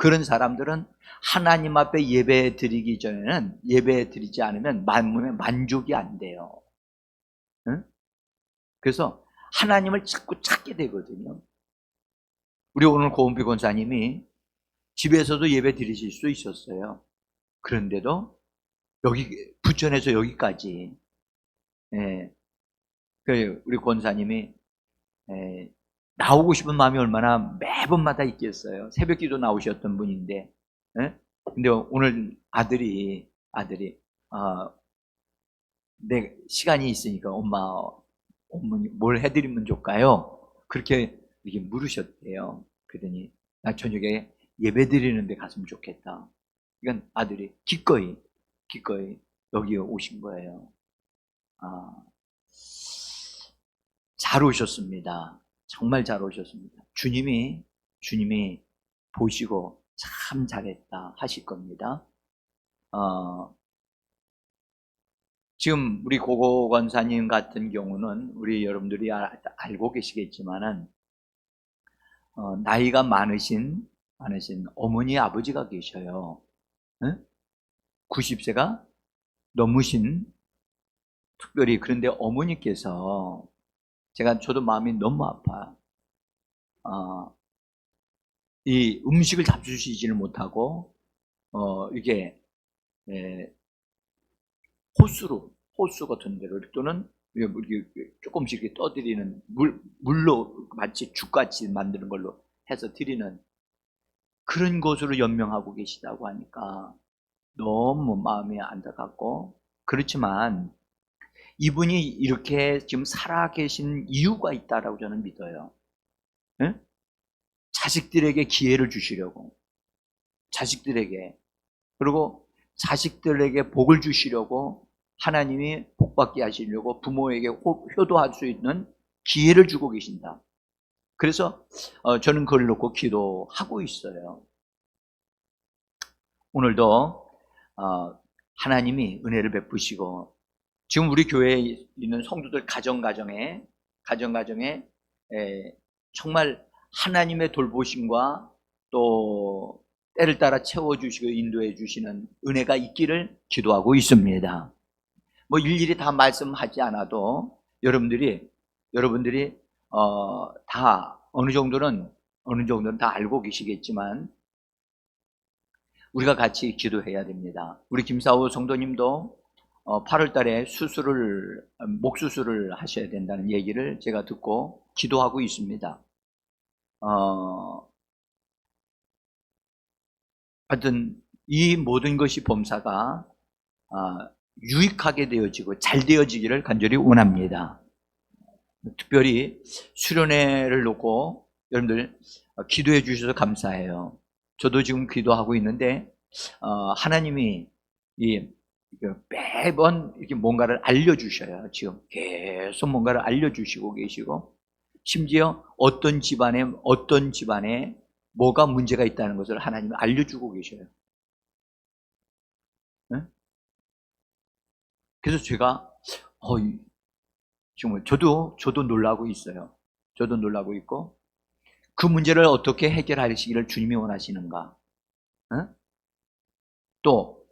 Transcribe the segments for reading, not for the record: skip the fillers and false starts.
그런 사람들은 하나님 앞에 예배 드리기 전에는, 예배 드리지 않으면 만족이 안 돼요. 응? 그래서 하나님을 자꾸 찾게 되거든요. 우리 오늘 고은비 권사님이 집에서도 예배 드리실 수 있었어요. 그런데도 여기 부천에서 여기까지, 예, 우리 권사님이 나오고 싶은 마음이 얼마나 매번마다 있겠어요. 새벽기도 나오셨던 분인데, 예? 근데 오늘 아들이 내 시간이 있으니까 어머니 뭘 해드리면 좋을까요? 그렇게 이렇게 물으셨대요. 그러더니 나 저녁에 예배 드리는데 갔으면 좋겠다. 이건 아들이 기꺼이 여기 오신 거예요. 잘 오셨습니다. 정말 잘 오셨습니다. 주님이 보시고 참 잘했다 하실 겁니다. 지금 우리 고고 권사님 같은 경우는 우리 여러분들이 알고 계시겠지만은 나이가 많으신 어머니 아버지가 계셔요. 응? 90세가 넘으신, 특별히. 그런데 어머니께서 저도 마음이 너무 아파요. 이 음식을 잡수시지를 못하고 이게 호수 같은 데로, 또는 조금씩 이렇게 떠드리는 물로 마치 죽같이 만드는 걸로 해서 드리는 그런 곳으로 연명하고 계시다고 하니까 너무 마음이 안타깝고, 그렇지만 이분이 이렇게 지금 살아계신 이유가 있다라고 저는 믿어요. 네? 자식들에게 기회를 주시려고, 그리고 자식들에게 복을 주시려고, 하나님이 복받게 하시려고 부모에게 효도할 수 있는 기회를 주고 계신다. 그래서 저는 그걸 놓고 기도하고 있어요. 오늘도 하나님이 은혜를 베푸시고, 지금 우리 교회에 있는 성도들 가정가정에 정말 하나님의 돌보심과 또 때를 따라 채워주시고 인도해 주시는 은혜가 있기를 기도하고 있습니다. 뭐 일일이 다 말씀하지 않아도 여러분들이 다 어느 정도는 다 알고 계시겠지만, 우리가 같이 기도해야 됩니다. 우리 김사호 성도님도 8월 달에 목 수술을 하셔야 된다는 얘기를 제가 듣고 기도하고 있습니다. 하여튼 이 모든 것이 범사가 유익하게 되어지고 잘 되어지기를 간절히 원합니다. 특별히 수련회를 놓고 여러분들 기도해 주셔서 감사해요. 저도 지금 기도하고 있는데 하나님이 매번 이렇게 뭔가를 알려주셔요. 지금 계속 뭔가를 알려주시고 계시고, 심지어 어떤 집안에 뭐가 문제가 있다는 것을 하나님이 알려주고 계셔요. 네? 그래서 제가 정말 저도 놀라고 있어요. 저도 놀라고 있고, 그 문제를 어떻게 해결하시기를 주님이 원하시는가. 또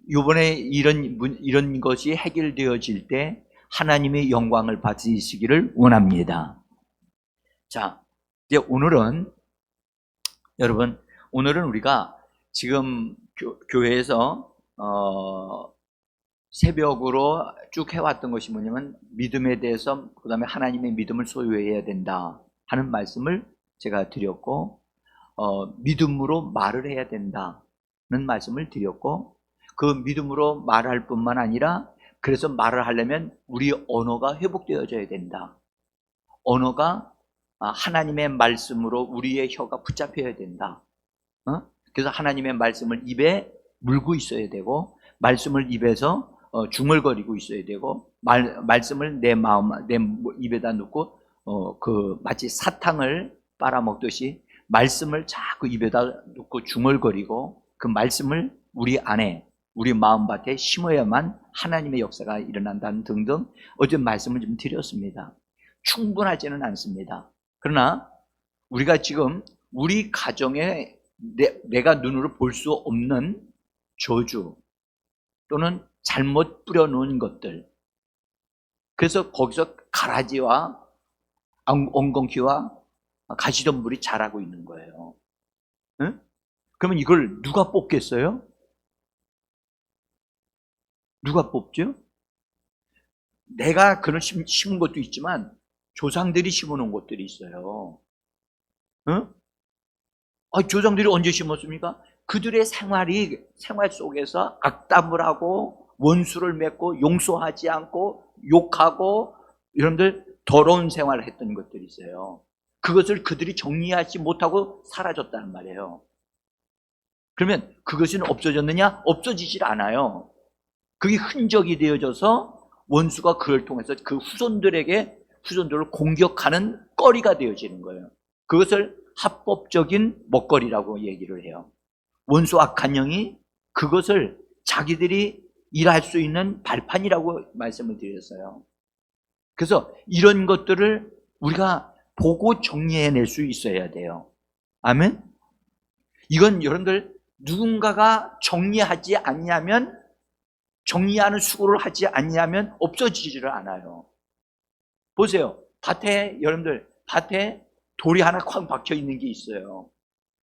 이번에 이런 것이 해결되어질 때 하나님의 영광을 받으시기를 원합니다. 자, 이제 여러분, 오늘은 우리가 지금 교회에서 새벽으로 쭉 해왔던 것이 뭐냐면, 믿음에 대해서, 그 다음에 하나님의 믿음을 소유해야 된다 하는 말씀을 제가 드렸고, 믿음으로 말을 해야 된다는 말씀을 드렸고, 그 믿음으로 말할 뿐만 아니라, 그래서 말을 하려면 우리 언어가 회복되어져야 된다. 언어가 하나님의 말씀으로 우리의 혀가 붙잡혀야 된다. 그래서 하나님의 말씀을 입에 물고 있어야 되고, 말씀을 입에서 중얼거리고 있어야 되고, 말씀을 내 입에다 넣고 마치 사탕을 빨아먹듯이 말씀을 자꾸 입에다 넣고 중얼거리고, 그 말씀을 우리 안에, 우리 마음밭에 심어야만 하나님의 역사가 일어난다는 등등 어제 말씀을 좀 드렸습니다. 충분하지는 않습니다. 그러나 우리가 지금 우리 가정에 내가 눈으로 볼 수 없는 저주 또는 잘못 뿌려놓은 것들. 그래서 거기서 가라지와 엉겅퀴와 가시덤불이 자라고 있는 거예요. 응? 그러면 이걸 누가 뽑겠어요? 누가 뽑죠? 내가 그런 심은 것도 있지만 조상들이 심어놓은 것들이 있어요. 응? 조상들이 언제 심었습니까? 그들의 생활 속에서 악담을 하고 원수를 맺고 용서하지 않고 욕하고 여러분들 더러운 생활을 했던 것들이 있어요. 그것을 그들이 정리하지 못하고 사라졌다는 말이에요. 그러면 그것은 없어졌느냐? 없어지질 않아요. 그게 흔적이 되어져서 원수가 그를 통해서 그 후손들을 공격하는 거리가 되어지는 거예요. 그것을 합법적인 먹거리라고 얘기를 해요. 원수 악한 영이 그것을 자기들이 일할 수 있는 발판이라고 말씀을 드렸어요. 그래서 이런 것들을 우리가 보고 정리해낼 수 있어야 돼요. 아멘? 이건 여러분들 누군가가 정리하지 않냐면, 정리하는 수고를 하지 않냐면 없어지지를 않아요. 보세요. 여러분들 밭에 돌이 하나 쾅 박혀 있는 게 있어요.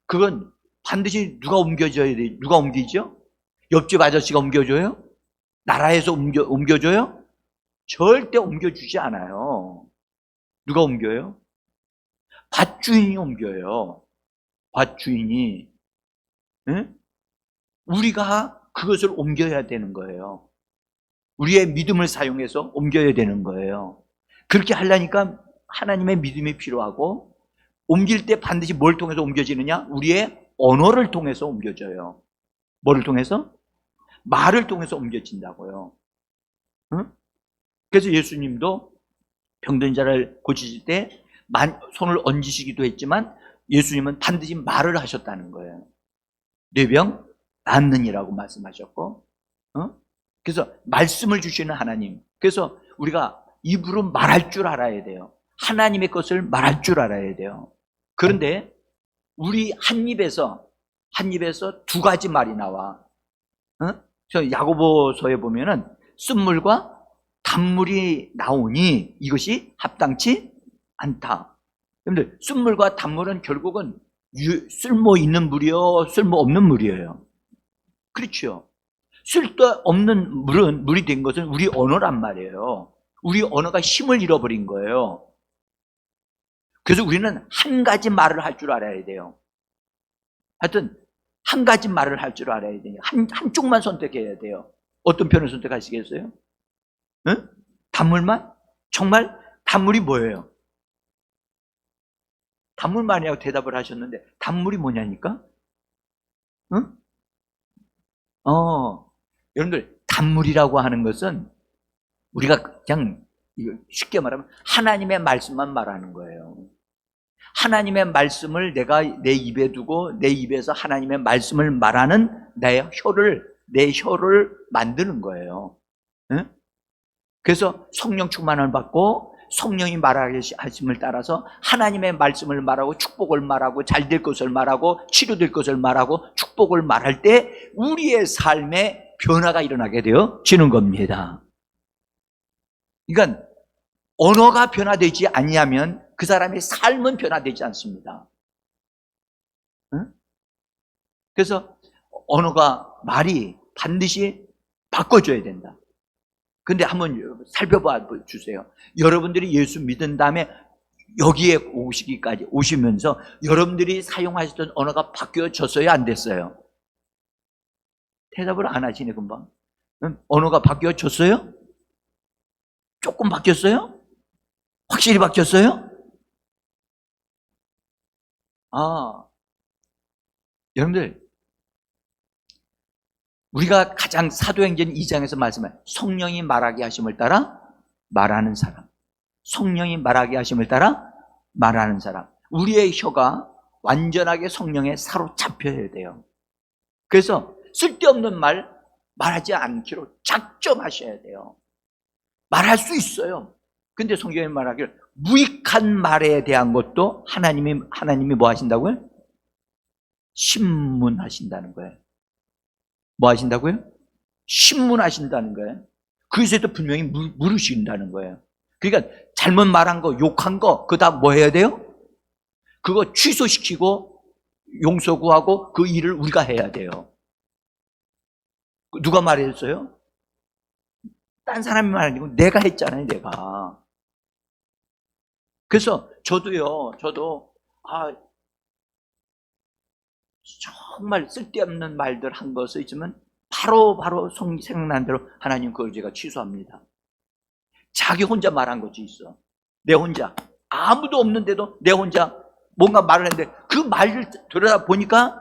그건 반드시 누가 옮겨줘야 돼? 누가 옮기죠? 옆집 아저씨가 옮겨줘요? 나라에서 옮겨줘요? 절대 옮겨주지 않아요. 누가 옮겨요? 밭주인이 옮겨요. 밭주인이. 응? 우리가 그것을 옮겨야 되는 거예요. 우리의 믿음을 사용해서 옮겨야 되는 거예요. 그렇게 하려니까 하나님의 믿음이 필요하고, 옮길 때 반드시 뭘 통해서 옮겨지느냐? 우리의 언어를 통해서 옮겨져요. 뭐를 통해서? 말을 통해서 옮겨진다고요. 응? 그래서 예수님도 병든 자를 고치실 때 손을 얹으시기도 했지만 예수님은 반드시 말을 하셨다는 거예요. 뇌병 낫느니라고 말씀하셨고, 그래서 말씀을 주시는 하나님. 그래서 우리가 입으로 말할 줄 알아야 돼요. 하나님의 것을 말할 줄 알아야 돼요. 그런데 우리 한 입에서 두 가지 말이 나와. 저 야고보서에 보면은 쓴물과 단물이 나오니 이것이 합당치 않다. 여러분들, 쓴물과 단물은 결국은 쓸모 있는 물이요, 쓸모 없는 물이에요. 그렇죠. 쓸데없는 물이 된 것은 우리 언어란 말이에요. 우리 언어가 힘을 잃어버린 거예요. 그래서 우리는 한 가지 말을 할 줄 알아야 돼요. 하여튼 한 가지 말을 할 줄 알아야 돼요. 한쪽만 선택해야 돼요. 어떤 편을 선택하시겠어요? 응? 단물만? 정말 단물이 뭐예요? 단물만이라고 대답을 하셨는데 단물이 뭐냐니까? 응? 여러분들, 단물이라고 하는 것은 우리가 그냥 쉽게 말하면 하나님의 말씀만 말하는 거예요. 하나님의 말씀을 내가 내 입에 두고 내 입에서 하나님의 말씀을 말하는 내 혀를 만드는 거예요. 응? 그래서 성령 충만을 받고 성령이 말하심을 따라서 하나님의 말씀을 말하고 축복을 말하고 잘될 것을 말하고 치료될 것을 말하고 축복을 말할 때 우리의 삶에 변화가 일어나게 되어지는 겁니다. 그러니까 언어가 변화되지 아니하면 그 사람의 삶은 변화되지 않습니다. 응? 그래서 말이 반드시 바꿔줘야 된다. 근데 한번 살펴봐 주세요. 여러분들이 예수 믿은 다음에 여기에 오시면서 여러분들이 사용하시던 언어가 바뀌어졌어요? 안 됐어요? 대답을 안 하시네, 금방. 언어가 바뀌어졌어요? 조금 바뀌었어요? 확실히 바뀌었어요? 여러분들, 우리가 가장 사도행전 2장에서 말씀한 성령이 말하게 하심을 따라 말하는 사람, 성령이 말하게 하심을 따라 말하는 사람, 우리의 혀가 완전하게 성령에 사로잡혀야 돼요. 그래서 쓸데없는 말하지 않기로 작정하셔야 돼요. 말할 수 있어요. 근데 성경이 말하기를 무익한 말에 대한 것도 하나님이 뭐 하신다고요? 신문하신다는 거예요. 뭐 하신다고요? 신문하신다는 거예요. 그에서도 분명히 물으신다는 거예요. 그러니까 잘못 말한 거, 욕한 거, 그거 다 뭐 해야 돼요? 그거 취소시키고 용서 구하고 그 일을 우리가 해야 돼요. 누가 말했어요? 딴 사람이 말하는 거 내가 했잖아요, 내가. 그래서 저도 정말 쓸데없는 말들 한 것을 있으면 바로 생각난 대로 하나님 그걸 제가 취소합니다. 자기 혼자 말한 것이 있어. 내 혼자. 아무도 없는데도 내 혼자 뭔가 말을 했는데 그 말을 들여다보니까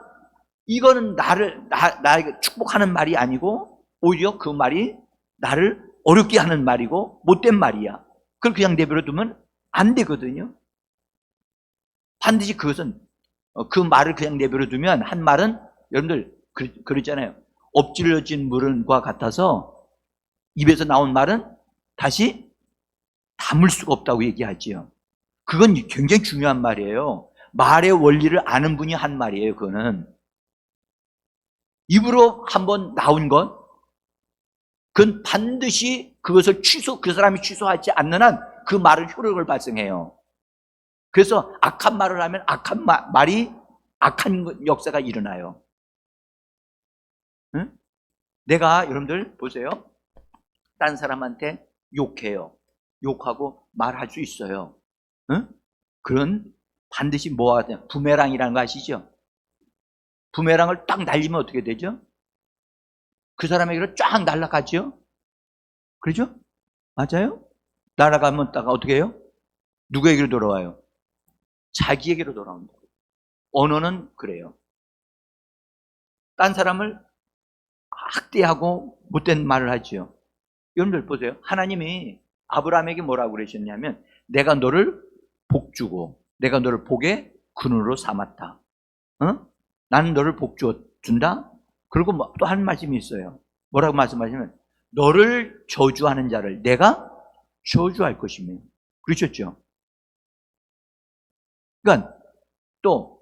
이거는 나에게 축복하는 말이 아니고 오히려 그 말이 나를 어렵게 하는 말이고 못된 말이야. 그걸 그냥 내버려 두면 안 되거든요. 반드시 그것은 그 말을 그냥 내버려 두면 한 말은 여러분들 그러잖아요. 엎질러진 물과 같아서 입에서 나온 말은 다시 담을 수가 없다고 얘기하지요. 그건 굉장히 중요한 말이에요. 말의 원리를 아는 분이 한 말이에요. 그거는 입으로 한번 나온 것, 그건 반드시 그것을 그 사람이 취소하지 않는 한 그 말은 효력을 발생해요. 그래서 악한 말을 하면 악한 말이 악한 역사가 일어나요. 응? 내가 여러분들 보세요. 딴 사람한테 욕해요. 욕하고 말할 수 있어요. 응? 그런 반드시 뭐가 돼요? 부메랑이라는 거 아시죠? 부메랑을 딱 날리면 어떻게 되죠? 그 사람에게로 쫙 날아가죠? 그러죠? 맞아요? 날아가면 딱 어떻게 해요? 누구에게로 돌아와요? 자기에게로 돌아온다. 언어는 그래요. 딴 사람을 학대하고 못된 말을 하지요. 여러분들 보세요. 하나님이 아브라함에게 뭐라고 그러셨냐면 내가 너를 복주고 내가 너를 복의 근원으로 삼았다. 나는 너를 복주어준다. 그리고 또 한 말씀이 있어요. 뭐라고 말씀하시면 너를 저주하는 자를 내가 저주할 것이며 그러셨죠. 그러니까 또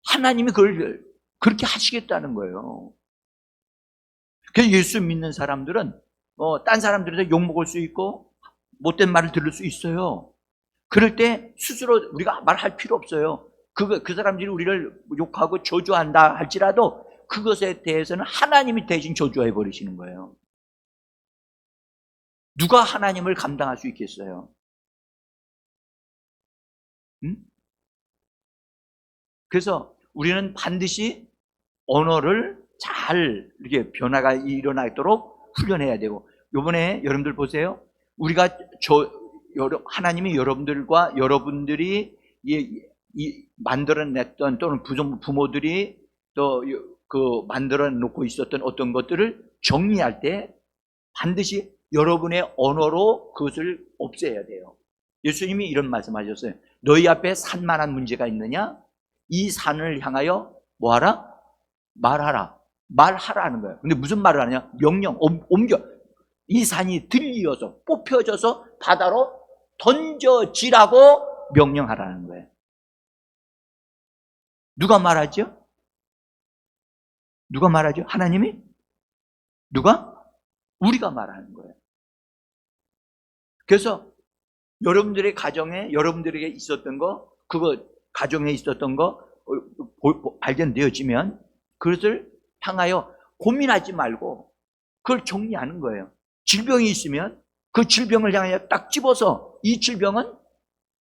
하나님이 그걸 그렇게 하시겠다는 거예요. 그래서 예수 믿는 사람들은 딴 사람들한테 욕먹을 수 있고 못된 말을 들을 수 있어요. 그럴 때 스스로 우리가 말할 필요 없어요. 그 사람들이 우리를 욕하고 저주한다 할지라도 그것에 대해서는 하나님이 대신 저주해 버리시는 거예요. 누가 하나님을 감당할 수 있겠어요? 응? 그래서 우리는 반드시 언어를 잘 이렇게 변화가 일어나도록 훈련해야 되고, 요번에 여러분들 보세요. 우리가 하나님이 여러분들과 여러분들이 만들어냈던 또는 부모들이 또 그 만들어 놓고 있었던 어떤 것들을 정리할 때 반드시 여러분의 언어로 그것을 없애야 돼요. 예수님이 이런 말씀하셨어요. 너희 앞에 산만한 문제가 있느냐? 이 산을 향하여 뭐하라? 말하라. 말하라는 거예요. 근데 무슨 말을 하냐? 명령, 옮겨. 이 산이 들리어서 뽑혀져서 바다로 던져지라고 명령하라는 거예요. 누가 말하죠? 누가 말하죠? 하나님이? 누가? 우리가 말하는 거예요. 그래서 여러분들의 가정에 여러분들에게 있었던 거, 그거 가정에 있었던 거 발견되어지면 그것을 향하여 고민하지 말고 그걸 정리하는 거예요. 질병이 있으면 그 질병을 향하여 딱 집어서 이 질병은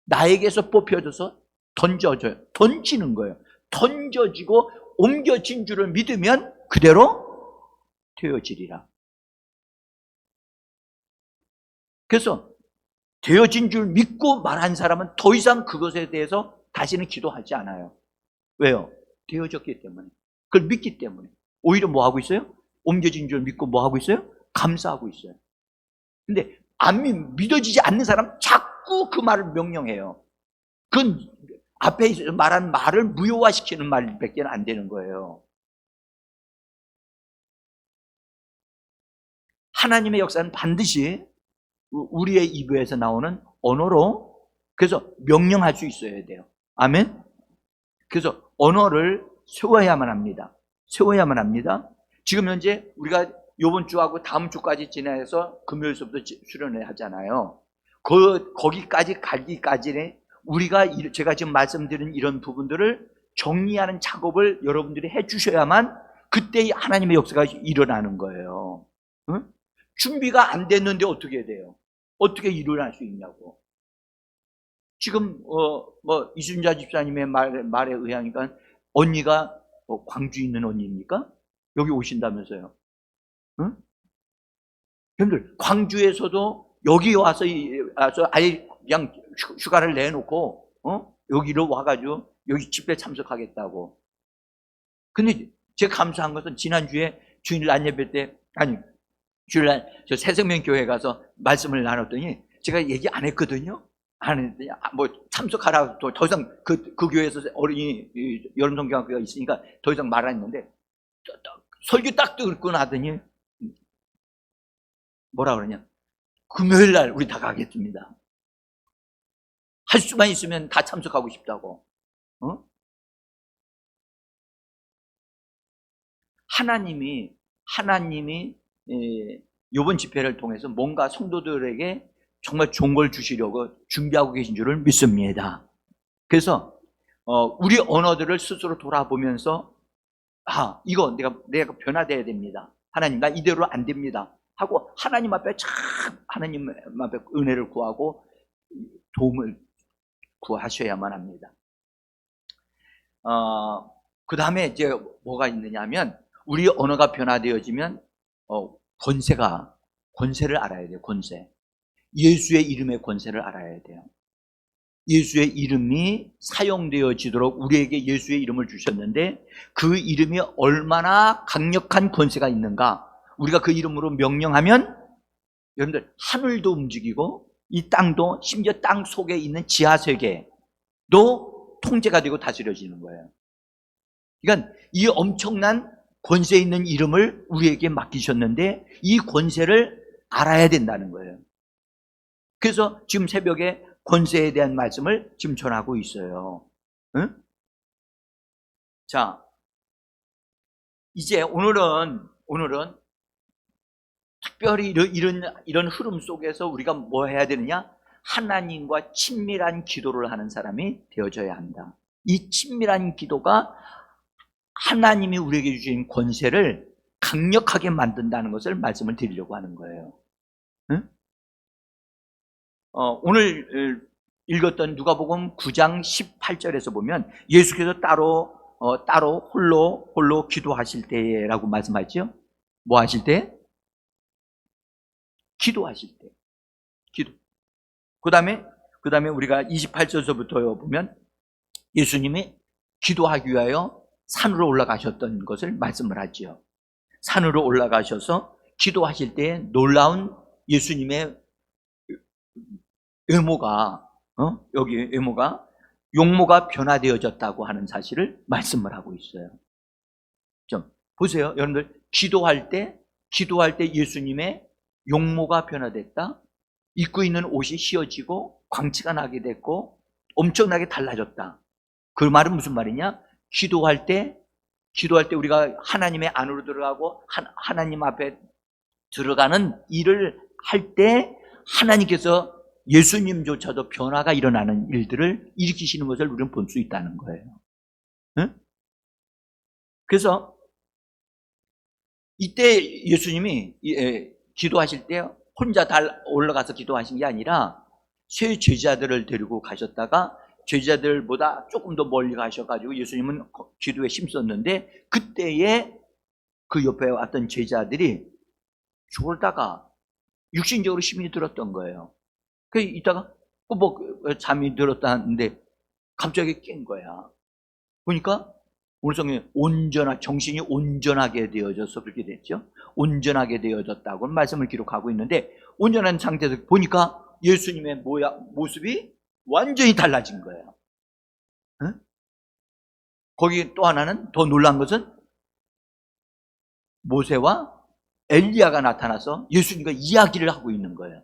나에게서 뽑혀져서 던져져요. 던지는 거예요. 던져지고 옮겨진 줄을 믿으면 그대로 되어지리라. 그래서 되어진 줄 믿고 말한 사람은 더 이상 그것에 대해서 다시는 기도하지 않아요. 왜요? 되어졌기 때문에. 그걸 믿기 때문에. 오히려 뭐 하고 있어요? 옮겨진 줄 믿고 뭐 하고 있어요? 감사하고 있어요. 근데 안 믿어지지 않는 사람은 자꾸 그 말을 명령해요. 그건 앞에 말한 말을 무효화시키는 말밖에 안 되는 거예요. 하나님의 역사는 반드시 우리의 입에서 나오는 언어로 그래서 명령할 수 있어야 돼요. 아멘? 그래서 언어를 세워야만 합니다. 세워야만 합니다. 지금 현재 우리가 이번 주하고 다음 주까지 지나서 금요일서부터 수련회 하잖아요. 거기까지 가기까지는 우리가 제가 지금 말씀드린 이런 부분들을 정리하는 작업을 여러분들이 해주셔야만 그때 하나님의 역사가 일어나는 거예요. 응? 준비가 안 됐는데 어떻게 돼요? 어떻게 일어날 수 있냐고. 지금 이순자 집사님의 말에 의하니까 언니가 광주에 있는 언니입니까? 여기 오신다면서요. 응? 여러분들 광주에서도 여기 와서 아예 그냥 휴가를 내놓고 여기로 와가지고 여기 집회 참석하겠다고. 근데 제가 감사한 것은 지난주에 주일날 예배 때 주일날 저 새생명교회 가서 말씀을 나눴더니 제가 얘기 안 했거든요. 안 했더니 뭐 참석하라고 더 이상 그 교회에서 어린이 여름성경학교가 있으니까 더 이상 말 안 했는데 설교 딱 듣고 나더니 뭐라 그러냐, 금요일날 우리 다 가겠습니다. 할 수만 있으면 다 참석하고 싶다고. 하나님이 이번 집회를 통해서 뭔가 성도들에게 정말 좋은 걸 주시려고 준비하고 계신 줄을 믿습니다. 그래서 우리 언어들을 스스로 돌아보면서 이거 내가 변화돼야 됩니다. 하나님, 나 이대로 안 됩니다 하고 하나님 앞에 하나님 앞에 은혜를 구하고 도움을 구하셔야만 합니다. 그 다음에 이제 뭐가 있느냐 하면, 우리 언어가 변화되어지면 권세를 알아야 돼요. 권세. 예수의 이름의 권세를 알아야 돼요. 예수의 이름이 사용되어지도록 우리에게 예수의 이름을 주셨는데 그 이름이 얼마나 강력한 권세가 있는가. 우리가 그 이름으로 명령하면 여러분들 하늘도 움직이고 이 땅도, 심지어 땅 속에 있는 지하세계도 통제가 되고 다스려지는 거예요. 그러니까 이 엄청난 권세 있는 이름을 우리에게 맡기셨는데 이 권세를 알아야 된다는 거예요. 그래서 지금 새벽에 권세에 대한 말씀을 지금 전하고 있어요. 응? 자, 이제 오늘은 특별히 이런 흐름 속에서 우리가 뭐 해야 되느냐? 하나님과 친밀한 기도를 하는 사람이 되어져야 한다. 이 친밀한 기도가 하나님이 우리에게 주신 권세를 강력하게 만든다는 것을 말씀을 드리려고 하는 거예요. 응? 오늘 읽었던 누가복음 9장 18절에서 보면 예수께서 따로 홀로 기도하실 때라고 말씀하죠. 뭐 하실 때? 기도하실 때. 기도. 그 다음에 우리가 28절서부터 보면 예수님이 기도하기 위하여 산으로 올라가셨던 것을 말씀을 하지요. 산으로 올라가셔서 기도하실 때 놀라운 예수님의 외모가 용모가 변화되어졌다고 하는 사실을 말씀을 하고 있어요. 좀 보세요. 여러분들, 기도할 때 예수님의 용모가 변화됐다. 입고 있는 옷이 휘어지고 광채가 나게 됐고 엄청나게 달라졌다. 그 말은 무슨 말이냐? 기도할 때 우리가 하나님의 안으로 들어가고 하나님 앞에 들어가는 일을 할 때 하나님께서 예수님조차도 변화가 일어나는 일들을 일으키시는 것을 우리는 볼 수 있다는 거예요. 응? 그래서 이때 예수님이 기도하실 때 혼자 올라가서 기도하신 게 아니라 세 제자들을 데리고 가셨다가 제자들보다 조금 더 멀리 가셔가지고 예수님은 기도에 힘썼는데 그때에 그 옆에 왔던 제자들이 졸다가 육신적으로 힘이 들었던 거예요. 그래서 이따가 꾸벅 잠이 들었다는데 갑자기 깬 거야. 보니까 오늘 성경에 정신이 온전하게 되어져서 그렇게 됐죠. 온전하게 되어졌다고 말씀을 기록하고 있는데 온전한 상태에서 보니까 예수님의 모습이 완전히 달라진 거예요. 응? 거기 또 하나는 더 놀란 것은 모세와 엘리야가 나타나서 예수님과 이야기를 하고 있는 거예요.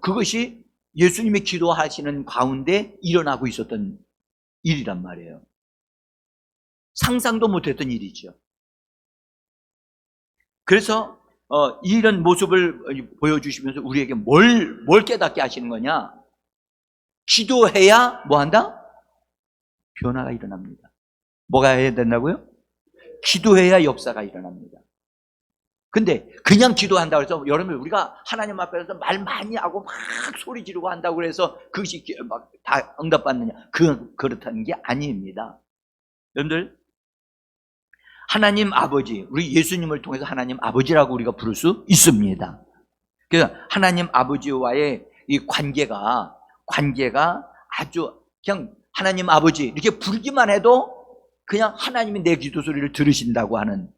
그것이 예수님이 기도하시는 가운데 일어나고 있었던 일이란 말이에요. 상상도 못했던 일이죠. 그래서 이런 모습을 보여주시면서 우리에게 뭘 깨닫게 하시는 거냐? 기도해야 뭐 한다? 변화가 일어납니다. 뭐가 해야 된다고요? 기도해야 역사가 일어납니다. 근데 그냥 기도한다고 해서 여러분 우리가 하나님 앞에서 말 많이 하고 막 소리 지르고 한다고 해서 그것이 막 다 응답받느냐? 그렇다는 게 아닙니다. 여러분들 하나님 아버지, 우리 예수님을 통해서 하나님 아버지라고 우리가 부를 수 있습니다. 그래서 하나님 아버지와의 이 관계가 아주 그냥 하나님 아버지 이렇게 부르기만 해도 그냥 하나님이 내 기도 소리를 들으신다고 하는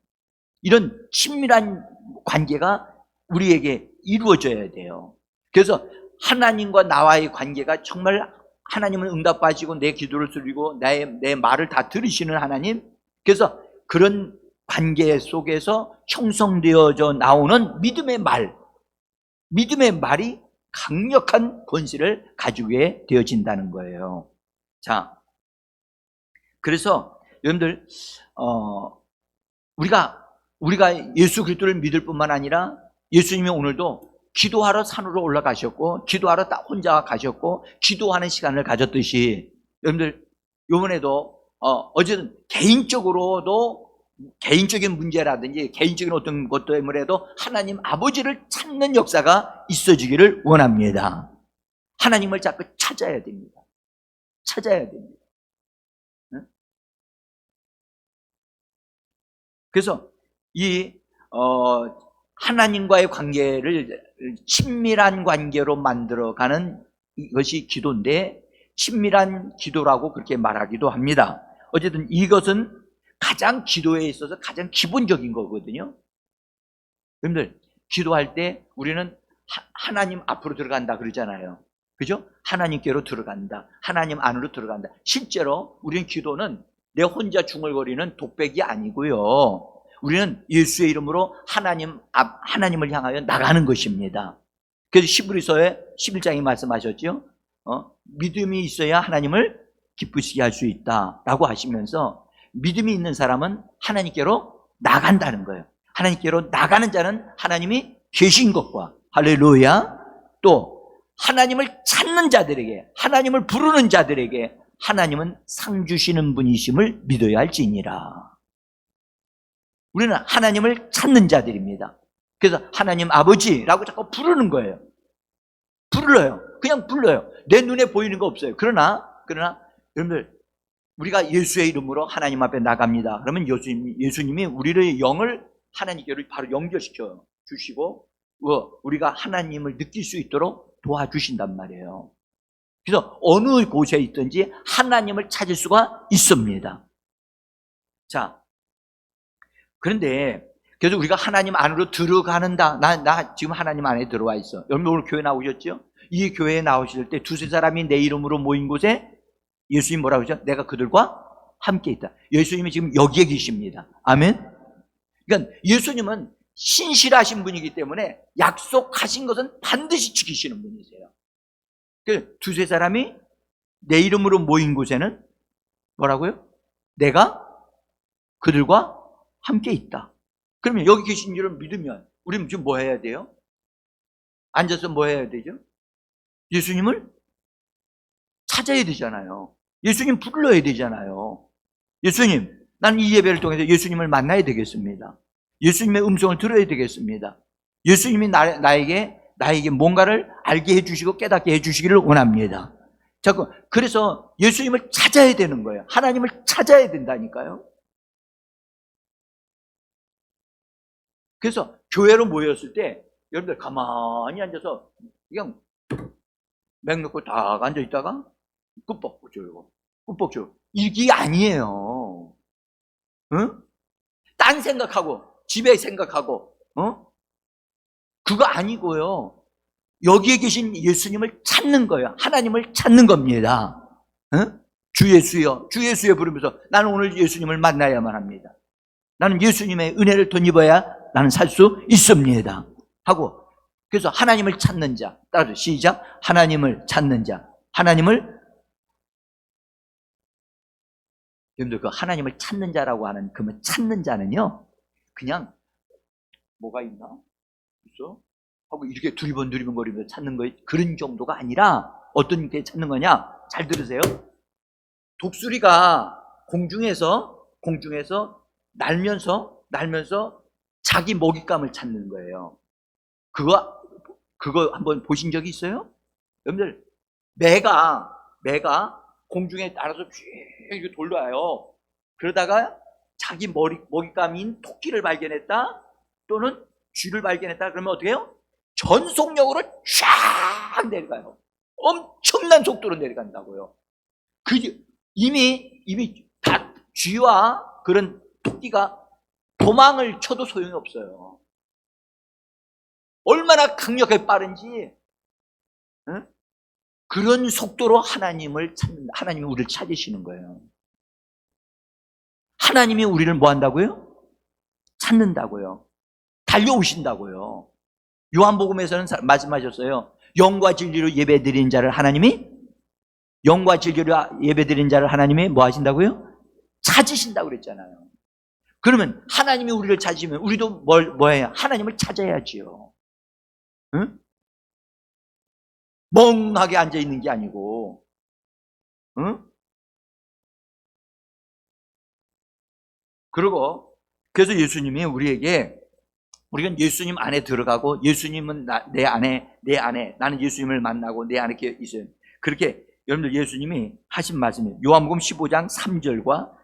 이런 친밀한 관계가 우리에게 이루어져야 돼요. 그래서 하나님과 나와의 관계가 정말 하나님은 응답하시고 내 기도를 들으시고 내 말을 다 들으시는 하나님, 그래서 그런 관계 속에서 형성되어져 나오는 믿음의 말이 강력한 권세를 가지게 되어진다는 거예요. 자, 그래서 여러분들 우리가 예수 그리스도를 믿을 뿐만 아니라 예수님이 오늘도 기도하러 산으로 올라가셨고 기도하러 혼자 가셨고 기도하는 시간을 가졌듯이 여러분들 이번에도 어쨌든 개인적으로도 개인적인 문제라든지 개인적인 어떤 것 때문에도 하나님 아버지를 찾는 역사가 있어지기를 원합니다. 하나님을 자꾸 찾아야 됩니다. 그래서 이 하나님과의 관계를 친밀한 관계로 만들어가는 이것이 기도인데 친밀한 기도라고 그렇게 말하기도 합니다. 어쨌든 이것은 가장 기도에 있어서 가장 기본적인 거거든요. 여러분들 기도할 때 우리는 하나님 앞으로 들어간다 그러잖아요. 그죠? 하나님께로 들어간다. 하나님 안으로 들어간다. 실제로 우리는 기도는 내 혼자 중얼거리는 독백이 아니고요. 우리는 예수의 이름으로 하나님을 향하여 나가는 것입니다. 그래서 히브리서의 11장이 말씀하셨죠. 믿음이 있어야 하나님을 기쁘시게 할 수 있다라고 하시면서 믿음이 있는 사람은 하나님께로 나간다는 거예요. 하나님께로 나가는 자는 하나님이 계신 것과 할렐루야, 또 하나님을 찾는 자들에게, 하나님을 부르는 자들에게 하나님은 상 주시는 분이심을 믿어야 할지니라. 우리는 하나님을 찾는 자들입니다. 그래서 하나님 아버지라고 자꾸 부르는 거예요. 그냥 불러요. 내 눈에 보이는 거 없어요. 그러나 여러분들 우리가 예수의 이름으로 하나님 앞에 나갑니다. 그러면 예수님이 우리의 영을 하나님께로 바로 연결시켜 주시고 우리가 하나님을 느낄 수 있도록 도와주신단 말이에요. 그래서 어느 곳에 있든지 하나님을 찾을 수가 있습니다. 자, 그런데 그래서 우리가 하나님 안으로 들어가는다. 나 지금 하나님 안에 들어와 있어. 여러분 오늘 교회 나오셨죠? 이 교회에 나오실 때 두세 사람이 내 이름으로 모인 곳에 예수님 뭐라고 하죠? 내가 그들과 함께 있다. 예수님이 지금 여기에 계십니다. 아멘? 그러니까 예수님은 신실하신 분이기 때문에 약속하신 것은 반드시 지키시는 분이세요. 그 두세 사람이 내 이름으로 모인 곳에는 뭐라고요? 내가 그들과 함께 있다. 그러면 여기 계신 줄을 믿으면 우리는 지금 뭐 해야 돼요? 앉아서 뭐 해야 되죠? 예수님을 찾아야 되잖아요. 예수님 불러야 되잖아요. 예수님, 나는 이 예배를 통해서 예수님을 만나야 되겠습니다. 예수님의 음성을 들어야 되겠습니다. 예수님이 나에게 뭔가를 알게 해주시고 깨닫게 해주시기를 원합니다. 자꾸 그래서 예수님을 찾아야 되는 거예요. 하나님을 찾아야 된다니까요. 그래서 교회로 모였을 때 여러분들 가만히 앉아서 그냥 맥 놓고 딱 앉아있다가 꿀뻑 졸고 이게 아니에요. 응? 딴 생각하고 집에 생각하고 그거 아니고요. 여기에 계신 예수님을 찾는 거예요. 하나님을 찾는 겁니다. 응? 주 예수여 부르면서 나는 오늘 예수님을 만나야만 합니다. 나는 예수님의 은혜를 덧입어야 나는 살 수 있습니다 하고, 그래서 하나님을 찾는 자, 따라서 시작. 하나님을 찾는 자, 하나님을 여러분들 그 하나님을 찾는 자라고 하는 그 찾는 자는요, 그냥 뭐가 있나? 있어? 하고 이렇게 두리번두리번거리면서 찾는 거 그런 정도가 아니라 어떤 게 찾는 거냐? 잘 들으세요. 독수리가 공중에서 날면서 자기 먹잇감을 찾는 거예요. 그거 한번 보신 적이 있어요? 여러분들, 매가 공중에 따라서 쭉 이렇게 돌아요. 그러다가 자기 먹잇감인 토끼를 발견했다, 또는 쥐를 발견했다, 그러면 어떻게 해요? 전속력으로 쫙 내려가요. 엄청난 속도로 내려간다고요. 이미 다 쥐와 그런 토끼가 도망을 쳐도 소용이 없어요. 얼마나 강력하게 빠른지. 응? 그런 속도로 하나님이 우리를 찾으시는 거예요. 하나님이 우리를 뭐 한다고요? 찾는다고요. 달려오신다고요. 요한복음에서는 말씀하셨어요. 영과 진리로 예배드리는 자를 하나님이 뭐 하신다고요? 찾으신다고 그랬잖아요. 그러면 하나님이 우리를 찾으시면 우리도 뭐 해야? 하나님을 찾아야지요. 응? 멍하게 앉아 있는 게 아니고, 응? 그래서 예수님이 우리가 예수님 안에 들어가고, 예수님은 내 안에, 나는 예수님을 만나고 내 안에 있어요. 그렇게 여러분들 예수님이 하신 말씀이에요. 요한복음 15장 3절과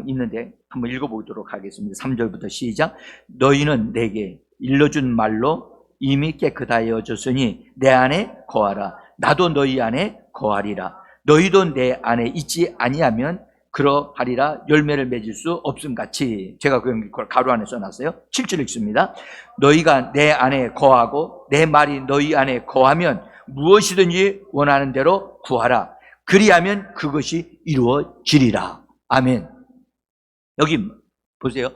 있는데 한번 읽어보도록 하겠습니다. 3절부터 시작. 너희는 내게 일러준 말로 이미 깨끗하여졌으니 내 안에 거하라. 나도 너희 안에 거하리라. 너희도 내 안에 있지 아니하면 그러하리라. 열매를 맺을 수 없음같이. 제가 그걸 가로 안에 써놨어요. 7절 읽습니다. 너희가 내 안에 거하고 내 말이 너희 안에 거하면 무엇이든지 원하는 대로 구하라. 그리하면 그것이 이루어지리라. 아멘. 여기 보세요.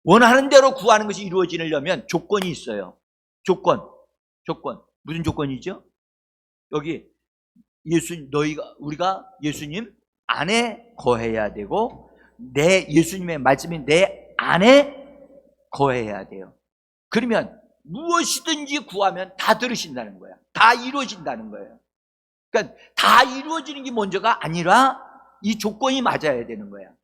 원하는 대로 구하는 것이 이루어지려면 조건이 있어요. 조건. 무슨 조건이죠? 여기 우리가 예수님 안에 거해야 되고, 예수님의 말씀이 내 안에 거해야 돼요. 그러면 무엇이든지 구하면 다 들으신다는 거야. 다 이루어진다는 거예요. 그러니까 다 이루어지는 게 먼저가 아니라 이 조건이 맞아야 되는 거야.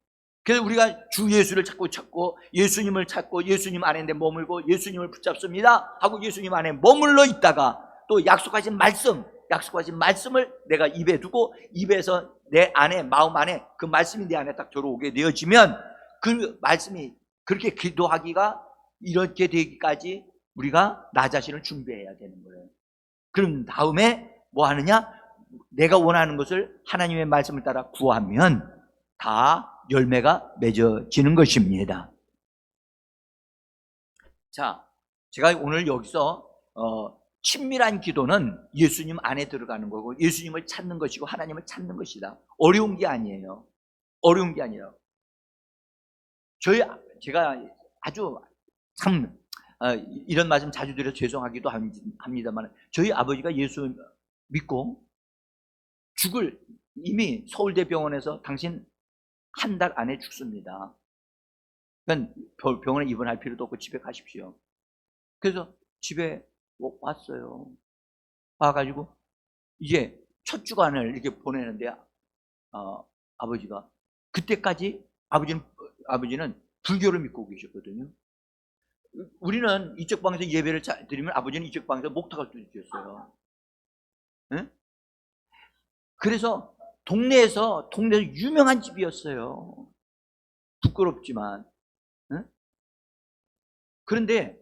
그래서 우리가 주 예수를 찾고 예수님을 찾고 예수님 안에 머물고 예수님을 붙잡습니다 하고 예수님 안에 머물러 있다가 또 약속하신 말씀을 내가 입에 두고, 입에서 내 안에, 마음 안에 그 말씀이 내 안에 딱 들어오게 되어지면, 그 말씀이 그렇게 기도하기가 이렇게 되기까지 우리가 나 자신을 준비해야 되는 거예요. 그럼 다음에 뭐 하느냐? 내가 원하는 것을 하나님의 말씀을 따라 구하면 다 열매가 맺어지는 것입니다. 자, 제가 오늘 여기서 친밀한 기도는 예수님 안에 들어가는 거고 예수님을 찾는 것이고 하나님을 찾는 것이다. 어려운 게 아니에요. 어려운 게 아니에요. 제가 아주 참 이런 말씀 자주 드려 죄송하기도 합니다만, 저희 아버지가 예수 믿고 이미 서울대병원에서 당신 한 달 안에 죽습니다. 그러니까 병원에 입원할 필요도 없고 집에 가십시오. 그래서 집에 왔어요. 와가지고 이제 첫 주간을 이렇게 보내는데 아버지가 그때까지 아버지는 불교를 믿고 계셨거든요. 우리는 이쪽 방에서 예배를 드리면 아버지는 이쪽 방에서 목탁을 두셨어요. 네? 그래서 동네에서 유명한 집이었어요. 부끄럽지만. 네? 그런데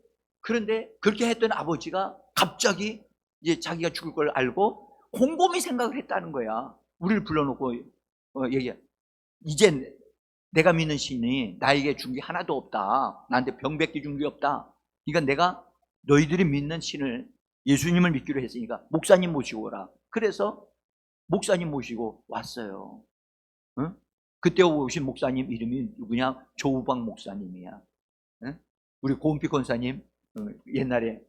그렇게 했던 아버지가 갑자기 이제 자기가 죽을 걸 알고 곰곰이 생각을 했다는 거야. 우리를 불러놓고 얘기해. 이제 내가 믿는 신이 나에게 준 게 하나도 없다. 나한테 병밖에 준 게 없다. 그러니까 내가 너희들이 믿는 신을, 예수님을 믿기로 했으니까 목사님 모시고 오라. 그래서 목사님 모시고 왔어요. 응? 그때 오신 목사님 이름이 누구냐? 조우방 목사님이야. 응? 우리 고은피 권사님 옛날에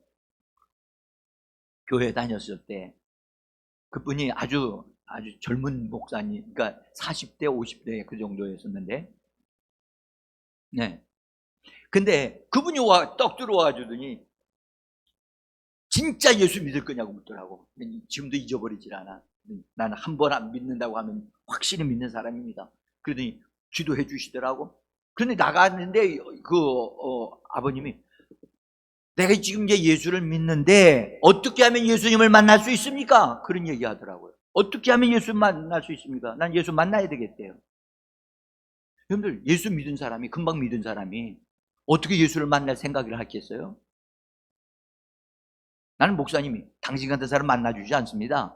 교회 다녔을 때 그분이 아주 아주 젊은 목사님, 그러니까 40대, 50대 그 정도였었는데, 네. 근데 그분이 떡 들어와 주더니 진짜 예수 믿을 거냐고 묻더라고. 지금도 잊어버리질 않아. 나는 한 번 안 믿는다고 하면 확실히 믿는 사람입니다. 그러더니 기도해 주시더라고. 그런데 나갔는데 아버님이, 내가 지금 이제 예수를 믿는데 어떻게 하면 예수님을 만날 수 있습니까? 그런 얘기 하더라고요. 어떻게 하면 예수 만날 수 있습니까? 난 예수 만나야 되겠대요. 여러분들, 예수 믿은 사람이, 금방 믿은 사람이 어떻게 예수를 만날 생각을 하겠어요? 나는 목사님이 당신 같은 사람 만나주지 않습니다.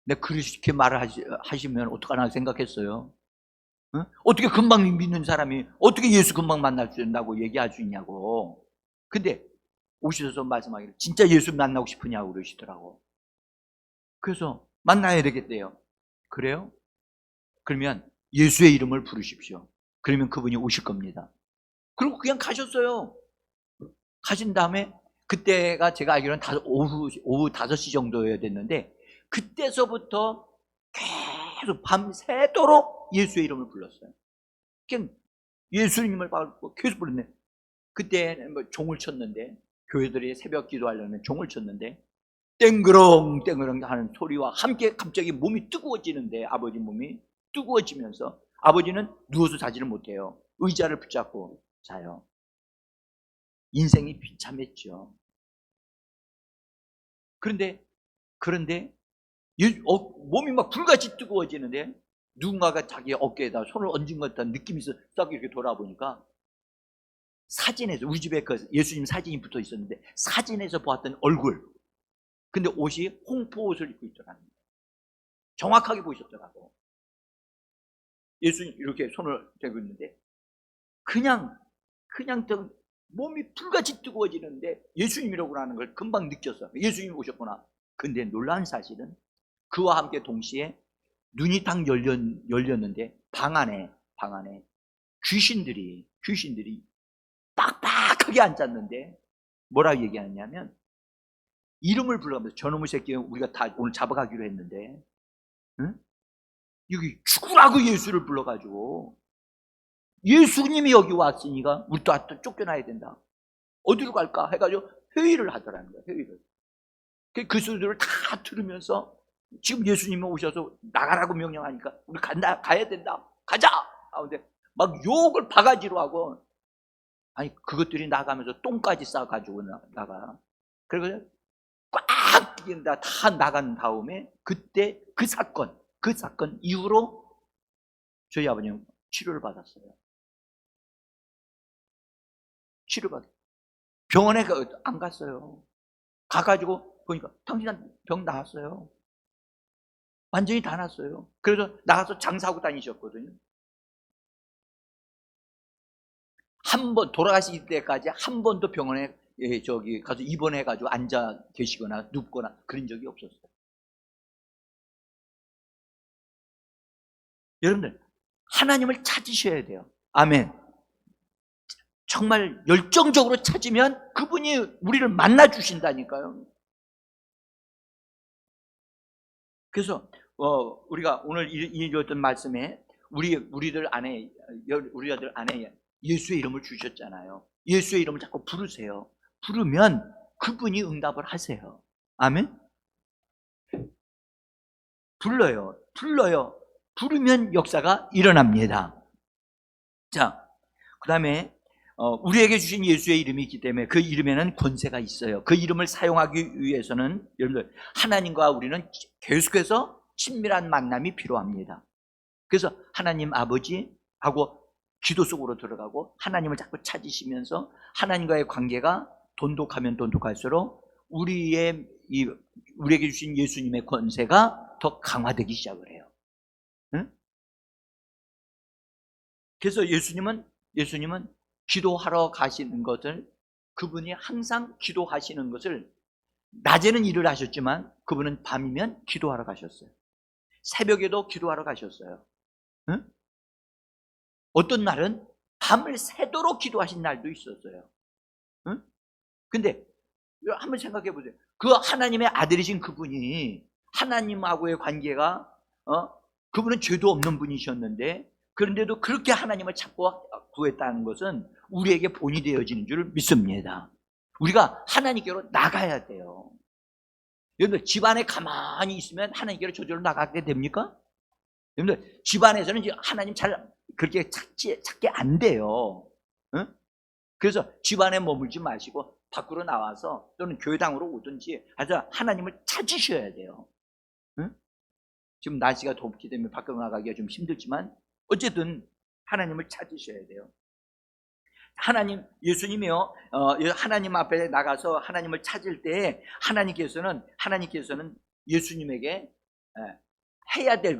근데 그렇게 말을 하시면 어떡하나 생각했어요. 어? 어떻게 금방 믿는 사람이 어떻게 예수 금방 만날 수 있다고 얘기할 수 있냐고. 근데 오셔서 말씀하기를 진짜 예수 만나고 싶으냐고 그러시더라고. 그래서 만나야 되겠대요. 그래요? 그러면 예수의 이름을 부르십시오. 그러면 그분이 오실 겁니다. 그리고 그냥 가셨어요. 가신 다음에, 그때가 제가 알기로는 오후 5시 정도여야 됐는데, 그때서부터 계속 밤새도록 예수의 이름을 불렀어요. 그냥 예수님을 계속 불렀네. 그때는 뭐 종을 쳤는데, 교회들이 새벽 기도하려면 종을 쳤는데, 땡그렁 땡그렁 하는 소리와 함께 갑자기 몸이 뜨거워지는데, 아버지 몸이 뜨거워지면서, 아버지는 누워서 자지를 못해요. 의자를 붙잡고 자요. 인생이 비참했죠. 그런데 몸이 막 불같이 뜨거워지는데, 누군가가 자기 어깨에다 손을 얹은 것 같다는 느낌이 있어. 딱 이렇게 돌아보니까 사진에서, 우리 집에 그 예수님 사진이 붙어 있었는데, 사진에서 보았던 얼굴, 근데 옷이 홍포 옷을 입고 있더라고요. 정확하게 보이셨더라고. 예수님 이렇게 손을 대고 있는데, 그냥 몸이 불같이 뜨거워지는데 예수님이라고 하는 걸 금방 느꼈어. 예수님이 오셨구나. 근데 놀라운 사실은 그와 함께 동시에 눈이 딱 열렸는데, 방 안에 귀신들이 빡빡하게 앉았는데, 뭐라고 얘기하냐면, 이름을 불러가면서, 저놈의 새끼 우리가 다 오늘 잡아가기로 했는데, 응? 여기 죽으라고 예수를 불러가지고, 예수님이 여기 왔으니까 우리 또 쫓겨나야 된다. 어디로 갈까 해가지고 회의를 하더라는 거예요. 회의를. 그 소리를 다 들으면서, 지금 예수님이 오셔서 나가라고 명령하니까 우리 가야 된다. 가자. 근데 막 욕을 바가지로 하고, 아니 그것들이 나가면서 똥까지 싸가지고 나가. 그래서 꽉 끼긴다 다 나간 다음에, 그때 그 사건 이후로 저희 아버님 치료를 받았어요. 병원에 안 갔어요. 가가지고 보니까 당신 병 나았어요. 완전히 다 났어요. 그래서 나가서 장사하고 다니셨거든요. 한 번 돌아가실 때까지 한 번도 병원에 가서 입원해가지고 앉아 계시거나 눕거나 그런 적이 없었어요. 여러분들, 하나님을 찾으셔야 돼요. 아멘. 정말 열정적으로 찾으면 그분이 우리를 만나 주신다니까요. 그래서 우리가 오늘 읽었던 말씀에 우리들 안에 예수의 이름을 주셨잖아요. 예수의 이름을 자꾸 부르세요. 부르면 그분이 응답을 하세요. 아멘. 불러요. 부르면 역사가 일어납니다. 자, 그 다음에 우리에게 주신 예수의 이름이 있기 때문에 그 이름에는 권세가 있어요. 그 이름을 사용하기 위해서는 여러분들, 하나님과 우리는 계속해서 친밀한 만남이 필요합니다. 그래서 하나님 아버지하고 기도 속으로 들어가고 하나님을 자꾸 찾으시면서, 하나님과의 관계가 돈독하면 돈독할수록 우리에게 주신 예수님의 권세가 더 강화되기 시작을 해요. 응? 그래서 예수님은 기도하러 가시는 것을, 그분이 항상 기도하시는 것을, 낮에는 일을 하셨지만 그분은 밤이면 기도하러 가셨어요. 새벽에도 기도하러 가셨어요. 응? 어떤 날은 밤을 새도록 기도하신 날도 있었어요. 응? 근데 한번 생각해 보세요. 그 하나님의 아들이신 그분이 하나님하고의 관계가 그분은 죄도 없는 분이셨는데, 그런데도 그렇게 하나님을 찾고 구했다는 것은 우리에게 본이 되어지는 줄 믿습니다. 우리가 하나님께로 나가야 돼요. 여러분들 집안에 가만히 있으면 하나님께로 저절로 나가게 됩니까? 여러분들 집안에서는 하나님 잘 그렇게 찾게 안 돼요. 응? 그래서 집안에 머물지 마시고 밖으로 나와서 또는 교회당으로 오든지 하여튼 하나님을 찾으셔야 돼요. 응? 지금 날씨가 덥기 때문에 밖으로 나가기가 좀 힘들지만 어쨌든 하나님을 찾으셔야 돼요. 예수님이요, 하나님 앞에 나가서 하나님을 찾을 때 하나님께서는 예수님에게 해야 될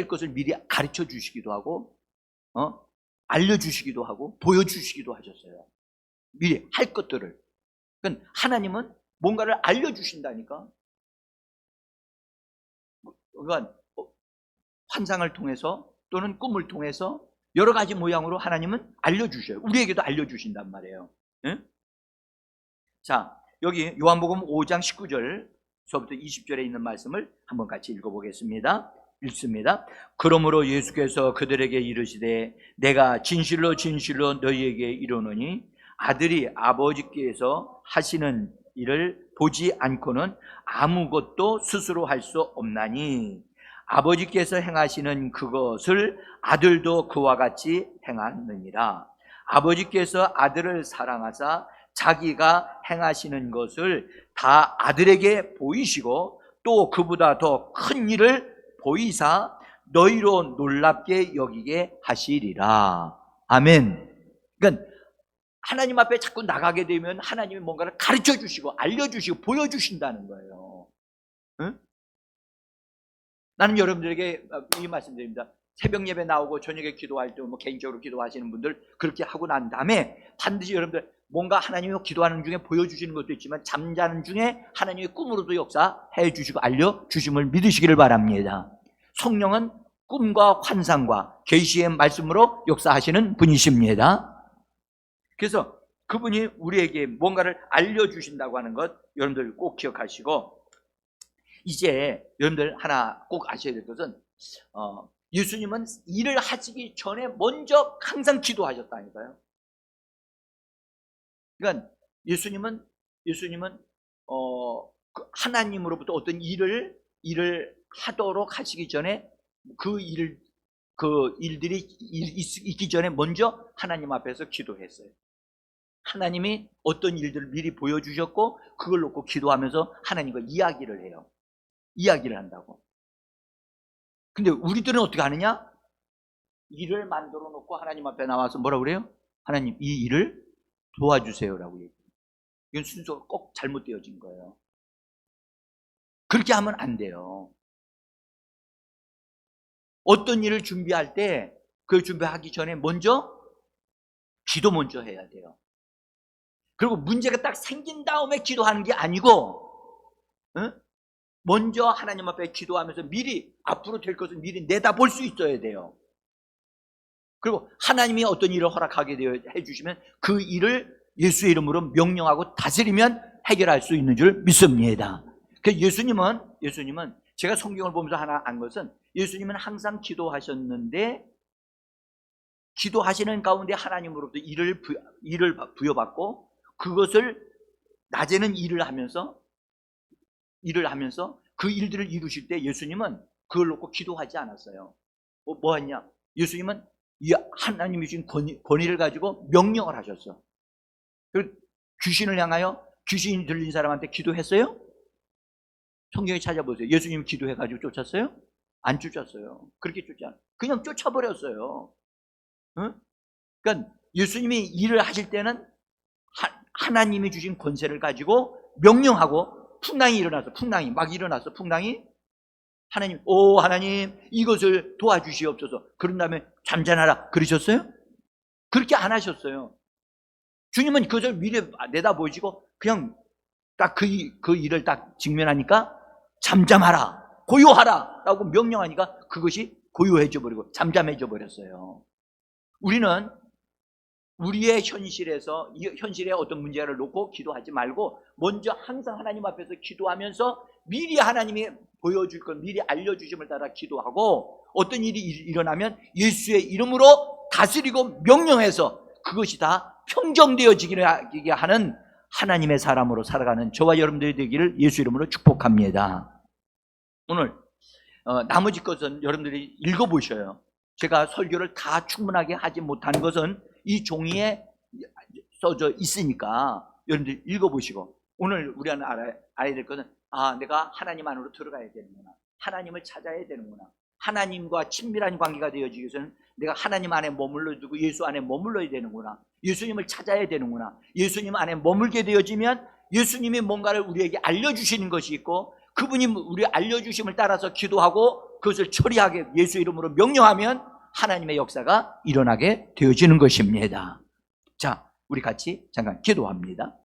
것을 미리 가르쳐 주시기도 하고, 알려주시기도 하고, 보여주시기도 하셨어요. 미리 할 것들을. 그러니까 하나님은 뭔가를 알려주신다니까. 그러니까 환상을 통해서 또는 꿈을 통해서 여러 가지 모양으로 하나님은 알려주셔요. 우리에게도 알려주신단 말이에요. 네? 자, 여기 요한복음 5장 19절서부터 20절에 있는 말씀을 한번 같이 읽어보겠습니다. 읽습니다. 그러므로 예수께서 그들에게 이르시되 내가 진실로 진실로 너희에게 이르노니 아들이 아버지께서 하시는 일을 보지 않고는 아무것도 스스로 할 수 없나니 아버지께서 행하시는 그것을 아들도 그와 같이 행하느니라. 아버지께서 아들을 사랑하사 자기가 행하시는 것을 다 아들에게 보이시고 또 그보다 더 큰 일을 보이사 너희로 놀랍게 여기게 하시리라. 아멘. 그러니까 하나님 앞에 자꾸 나가게 되면 하나님이 뭔가를 가르쳐 주시고 알려주시고 보여주신다는 거예요. 응? 나는 여러분들에게 이 말씀드립니다. 새벽 예배 나오고 저녁에 기도할 때 개인적으로 기도하시는 분들 그렇게 하고 난 다음에 반드시 여러분들 뭔가 하나님이 기도하는 중에 보여주시는 것도 있지만 잠자는 중에 하나님의 꿈으로도 역사해 주시고 알려주심을 믿으시기를 바랍니다. 성령은 꿈과 환상과 계시의 말씀으로 역사하시는 분이십니다. 그래서 그분이 우리에게 뭔가를 알려주신다고 하는 것 여러분들 꼭 기억하시고, 이제 여러분들 하나 꼭 아셔야 될 것은 예수님은 일을 하시기 전에 먼저 항상 기도하셨다니까요. 그러니까 예수님은 하나님으로부터 어떤 일을 하도록 하시기 전에 그 일들이 있기 전에 먼저 하나님 앞에서 기도했어요. 하나님이 어떤 일들을 미리 보여주셨고 그걸 놓고 기도하면서 하나님과 이야기를 해요. 이야기를 한다고. 근데 우리들은 어떻게 하느냐? 일을 만들어 놓고 하나님 앞에 나와서 뭐라고 그래요? 하나님 이 일을 도와주세요라고 얘기해요. 이건 순서가 꼭 잘못되어진 거예요. 그렇게 하면 안 돼요. 어떤 일을 준비할 때 그 준비하기 전에 기도 먼저 해야 돼요. 그리고 문제가 딱 생긴 다음에 기도하는 게 아니고 먼저 하나님 앞에 기도하면서 미리 앞으로 될 것을 미리 내다볼 수 있어야 돼요. 그리고 하나님이 어떤 일을 허락하게 되어 해주시면 그 일을 예수의 이름으로 명령하고 다스리면 해결할 수 있는 줄 믿습니다. 그래서 예수님은 제가 성경을 보면서 하나 안 것은 예수님은 항상 기도하셨는데 기도하시는 가운데 하나님으로부터 일을 부여받고 그것을 낮에는 일을 하면서 그 일들을 이루실 때 예수님은 그걸 놓고 기도하지 않았어요. 뭐 했냐? 예수님은 이 하나님이 주신 권위를 가지고 명령을 하셨어. 귀신을 향하여 귀신이 들린 사람한테 기도했어요? 성경에 찾아보세요. 예수님 기도해가지고 쫓았어요? 안 쫓았어요. 그렇게 쫓지 않아요. 그냥 쫓아버렸어요. 응? 그러니까 예수님이 일을 하실 때는 하나님이 주신 권세를 가지고 명령하고 풍랑이 막 일어났어. 풍랑이 하나님 이것을 도와주시옵소서. 그런 다음에 잠잠하라 그러셨어요? 그렇게 안 하셨어요. 주님은 그것을 미리 내다보시고 그냥 딱 그 일을 딱 직면하니까 잠잠하라 고요하라 라고 명령하니까 그것이 고요해져 버리고 잠잠해져 버렸어요. 우리는 우리의 현실에 어떤 문제를 놓고 기도하지 말고 먼저 항상 하나님 앞에서 기도하면서 미리 하나님이 보여줄 걸 미리 알려주심을 따라 기도하고, 어떤 일이 일어나면 예수의 이름으로 다스리고 명령해서 그것이 다 평정되어지게 하는 하나님의 사람으로 살아가는 저와 여러분들이 되기를 예수 이름으로 축복합니다. 오늘 나머지 것은 여러분들이 읽어보셔요. 제가 설교를 다 충분하게 하지 못한 것은 이 종이에 써져 있으니까 여러분들이 읽어보시고, 오늘 우리는 알아야 될 것은 내가 하나님 안으로 들어가야 되는구나, 하나님을 찾아야 되는구나, 하나님과 친밀한 관계가 되어지기 위해서는 내가 하나님 안에 머물러 두고 예수 안에 머물러야 되는구나, 예수님을 찾아야 되는구나. 예수님 안에 머물게 되어지면 예수님이 뭔가를 우리에게 알려주시는 것이 있고, 그분이 우리 알려주심을 따라서 기도하고 그것을 처리하게 예수 이름으로 명령하면 하나님의 역사가 일어나게 되어지는 것입니다. 자, 우리 같이 잠깐 기도합니다.